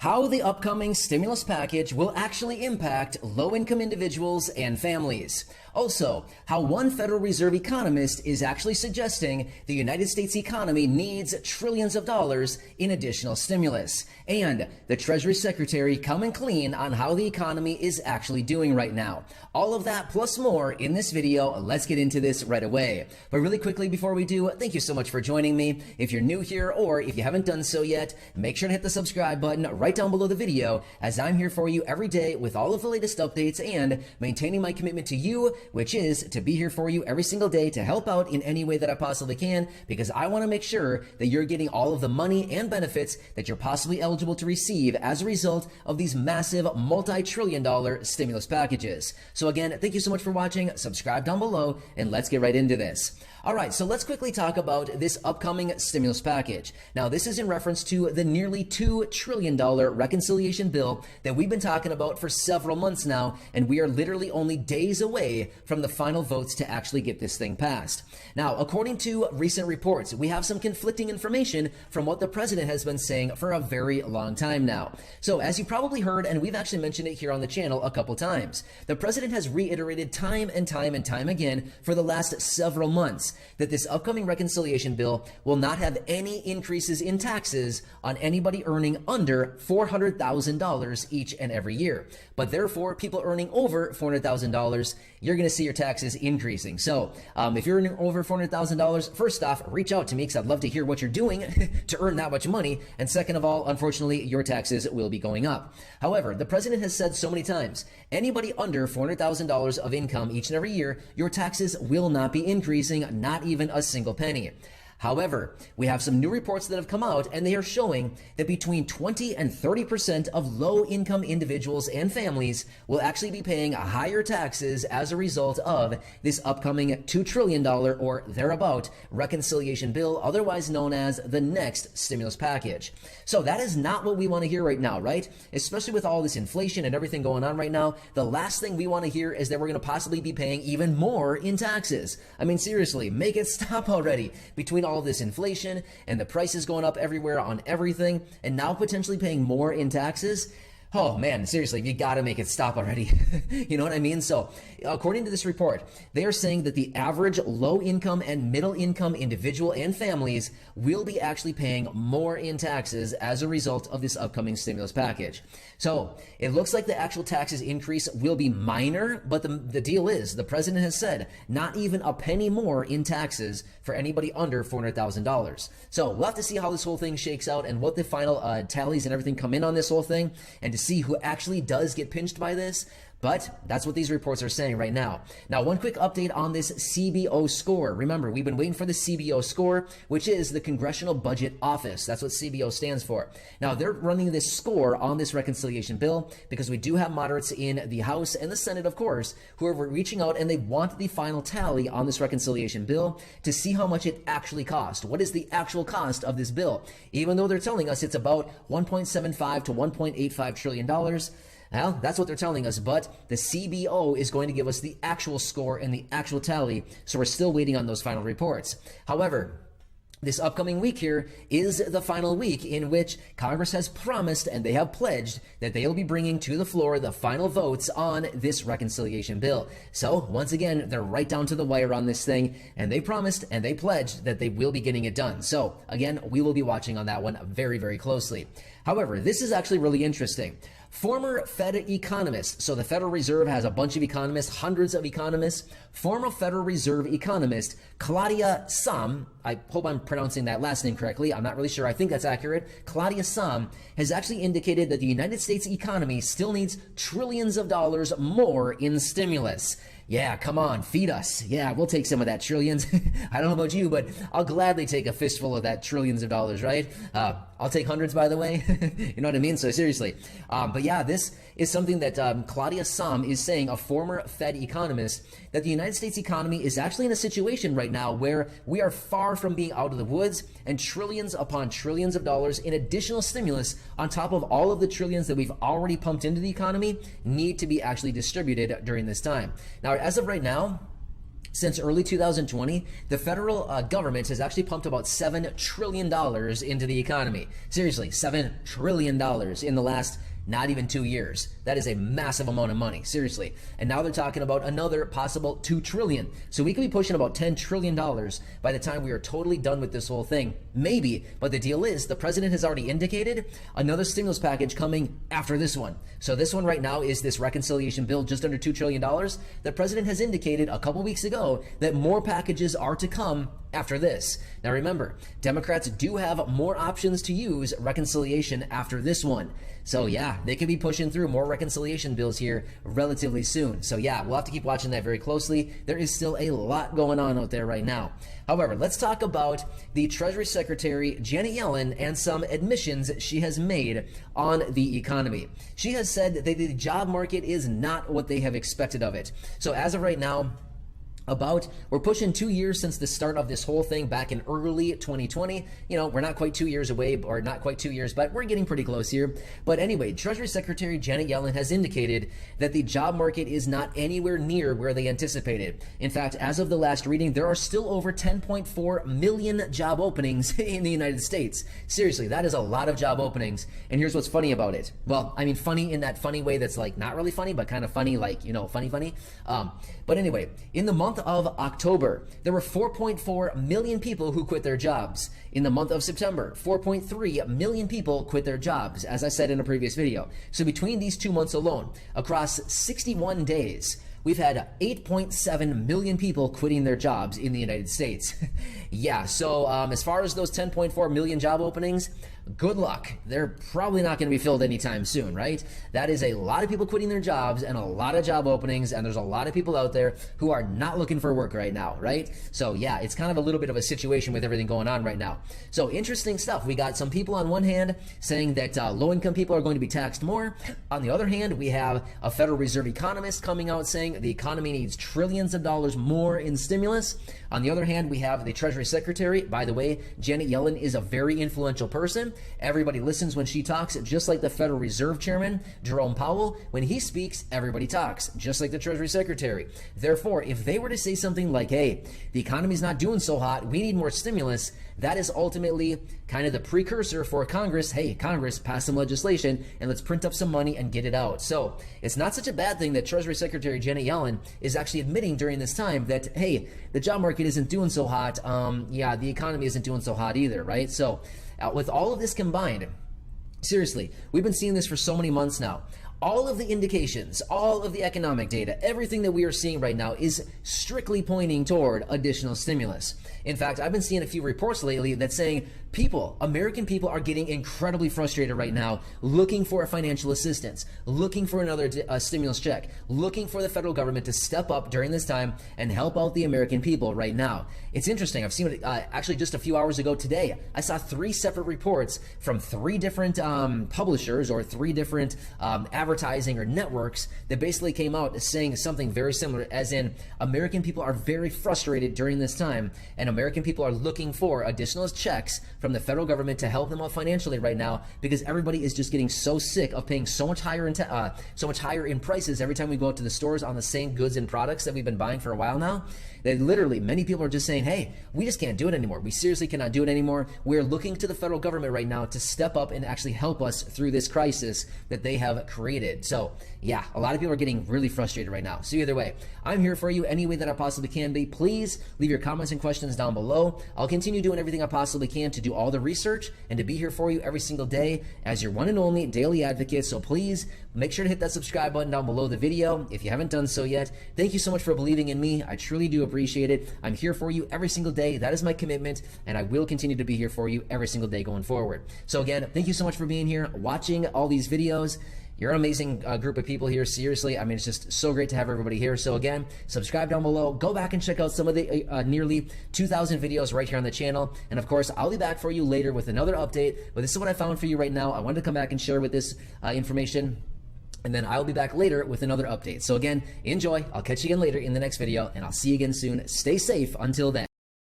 How the upcoming stimulus package will actually impact low-income individuals and families. Also, how one Federal Reserve economist is actually suggesting the United States economy needs trillions of dollars in additional stimulus. And the Treasury Secretary coming clean on how the economy is actually doing right now. All of that plus more in this video. Let's get into this right away. But really quickly before we do, thank you so much for joining me. If you're new here or if you haven't done so yet, make sure to hit the subscribe button right down below the video, as I'm here for you every day with all of the latest updates and maintaining my commitment to you, which is to be here for you every single day to help out in any way that I possibly can, because I want to make sure that you're getting all of the money and benefits that you're possibly eligible to receive as a result of these massive multi-trillion-dollar stimulus packages. So again, thank you so much for watching, subscribe down below, and let's get right into this. All right, so let's quickly talk about this upcoming stimulus package. Now, this is in reference to the nearly $2 trillion reconciliation bill that we've been talking about for several months now, and we are literally only days away from the final votes to actually get this thing passed. Now, according to recent reports, we have some conflicting information from what the president has been saying for a very long time now. So, as you probably heard, and we've actually mentioned it here on the channel a couple times, the president has reiterated time and time and time again for the last several months that this upcoming reconciliation bill will not have any increases in taxes on anybody earning under $400,000 each and every year. But therefore, people earning over $400,000, you're going to see your taxes increasing. So if you're earning over $400,000, first off, reach out to me because I'd love to hear what you're doing to earn that much money. And second of all, unfortunately, your taxes will be going up. However, the president has said so many times, anybody under $400,000 of income each and every year, your taxes will not be increasing, not even a single penny. However, we have some new reports that have come out, and they are showing that between 20 and 30% of low-income individuals and families will actually be paying higher taxes as a result of this upcoming $2 trillion or thereabout reconciliation bill, otherwise known as the next stimulus package. So that is not what we want to hear right now, right? Especially with all this inflation and everything going on right now, the last thing we want to hear is that we're going to possibly be paying even more in taxes. I mean, seriously, make it stop already. Between all this inflation and the prices going up everywhere on everything, and now potentially paying more in taxes. Oh man, seriously, you gotta make it stop already. You know what I mean? So, according to this report, they are saying that the average low income and middle income individual and families will be actually paying more in taxes as a result of this upcoming stimulus package. So, it looks like the actual taxes increase will be minor, but the deal is, the president has said, not even a penny more in taxes for anybody under $400,000. So, we'll have to see how this whole thing shakes out and what the final tallies and everything come in on this whole thing, and to see who actually does get pinched by this. But that's what these reports are saying right now. Now, one quick update on this CBO score. Remember, we've been waiting for the CBO score, which is the Congressional Budget Office. That's what CBO stands for. Now, they're running this score on this reconciliation bill because we do have moderates in the House and the Senate, of course, who are reaching out and they want the final tally on this reconciliation bill to see how much it actually cost. What is the actual cost of this bill? Even though they're telling us it's about $1.75 to $1.85 trillion. Well, that's what they're telling us, but the CBO is going to give us the actual score and the actual tally, so we're still waiting on those final reports. However, this upcoming week here is the final week in which Congress has promised and they have pledged that they will be bringing to the floor the final votes on this reconciliation bill. So once again, they're right down to the wire on this thing, and they promised and they pledged that they will be getting it done. So again, we will be watching on that one very, very closely. However, this is actually really interesting. Former Fed economists, so the Federal Reserve has a bunch of economists, hundreds of economists. Former Federal Reserve economist Claudia Sahm, I hope I'm pronouncing that last name correctly, I'm not really sure, I think that's accurate. Claudia Sahm has actually indicated that the United States economy still needs trillions of dollars more in stimulus. Yeah, come on, feed us. Yeah, we'll take some of that trillions. I don't know about you, but I'll gladly take a fistful of that trillions of dollars, right? I'll take hundreds, by the way. You know what I mean? So seriously. But yeah, this is something that Claudia Sahm is saying, a former Fed economist, that the United States economy is actually in a situation right now where we are far from being out of the woods, and trillions upon trillions of dollars in additional stimulus on top of all of the trillions that we've already pumped into the economy need to be actually distributed during this time. Now, as of right now, Since early 2020, the federal government has actually pumped about $7 trillion into the economy. Seriously, $7 trillion in the last not even 2 years. That is a massive amount of money, seriously. And now they're talking about another possible $2 trillion. So we could be pushing about $10 trillion by the time we are totally done with this whole thing. Maybe, but the deal is the president has already indicated another stimulus package coming after this one. So this one right now is this reconciliation bill, just under $2 trillion. The president has indicated a couple weeks ago that more packages are to come after this. Now remember, Democrats do have more options to use reconciliation after this one. So yeah, they could be pushing through more reconciliation bills here relatively soon. So yeah, we'll have to keep watching that very closely. There is still a lot going on out there right now. However, let's talk about the Treasury Secretary Janet Yellen and some admissions she has made on the economy. She has said that the job market is not what they have expected of it. So as of right now, we're pushing 2 years since the start of this whole thing back in early 2020. You know, we're not quite 2 years away, or not quite 2 years, but we're getting pretty close here. But anyway, Treasury Secretary Janet Yellen has indicated that the job market is not anywhere near where they anticipated. In fact, as of the last reading, there are still over 10.4 million job openings in the United States. Seriously, that is a lot of job openings. And here's what's funny about it. Well, I mean, funny in that funny way that's like not really funny, but kind of funny, like, you know, funny. But anyway, in the month of October, there were 4.4 million people who quit their jobs. In the month of September, 4.3 million people quit their jobs, as I said in a previous video. So between these 2 months alone, across 61 days, we've had 8.7 million people quitting their jobs in the United States. Yeah, so as far as those 10.4 million job openings, good luck. They're probably not going to be filled anytime soon, right? That is a lot of people quitting their jobs and a lot of job openings, and there's a lot of people out there who are not looking for work right now, right? So yeah, it's kind of a little bit of a situation with everything going on right now. So interesting stuff. We got some people on one hand saying that low-income people are going to be taxed more. On the other hand, we have a Federal Reserve economist coming out saying the economy needs trillions of dollars more in stimulus. On the other hand, we have the Treasury Secretary. By the way, Janet Yellen is a very influential person. Everybody listens when she talks, just like the Federal Reserve Chairman, Jerome Powell. When he speaks, everybody talks, just like the Treasury Secretary. Therefore, if they were to say something like, hey, the economy's not doing so hot, we need more stimulus, that is ultimately kind of the precursor for Congress. Hey, Congress, pass some legislation and let's print up some money and get it out. So it's not such a bad thing that Treasury Secretary Janet Yellen is actually admitting during this time that, hey, the job market isn't doing so hot. Yeah, the economy isn't doing so hot either, right? So with all of this combined, seriously, we've been seeing this for so many months now. All of the indications, all of the economic data, everything that we are seeing right now is strictly pointing toward additional stimulus. In fact, I've been seeing a few reports lately that's saying American people are getting incredibly frustrated right now, looking for financial assistance, looking for another stimulus check, looking for the federal government to step up during this time and help out the American people right now. It's interesting. I've seen it actually just a few hours ago today. I saw 3 separate reports from 3 different publishers or 3 different advertising or networks that basically came out saying something very similar, as in American people are very frustrated during this time, and American people are looking for additional checks from the federal government to help them out financially right now, because everybody is just getting so sick of paying so much higher in prices every time we go out to the stores on the same goods and products that we've been buying for a while now, that literally many people are just saying, hey, we just can't do it anymore. We seriously cannot do it anymore. We're looking to the federal government right now to step up and actually help us through this crisis that they have created. So yeah, a lot of people are getting really frustrated right now. So either way, I'm here for you any way that I possibly can be. Please leave your comments and questions down below. I'll continue doing everything I possibly can to do all the research and to be here for you every single day as your one and only daily advocate. So please make sure to hit that subscribe button down below the video if you haven't done so yet. Thank you so much for believing in me. I truly do appreciate it. I'm here for you every single day. That is my commitment, and I will continue to be here for you every single day going forward. So again, thank you so much for being here, watching all these videos. You're an amazing group of people here. Seriously, I mean, it's just so great to have everybody here. So again, subscribe down below. Go back and check out some of the nearly 2,000 videos right here on the channel. And of course, I'll be back for you later with another update. But this is what I found for you right now. I wanted to come back and share with this information. And then I'll be back later with another update. So again, enjoy. I'll catch you again later in the next video, and I'll see you again soon. Stay safe until then.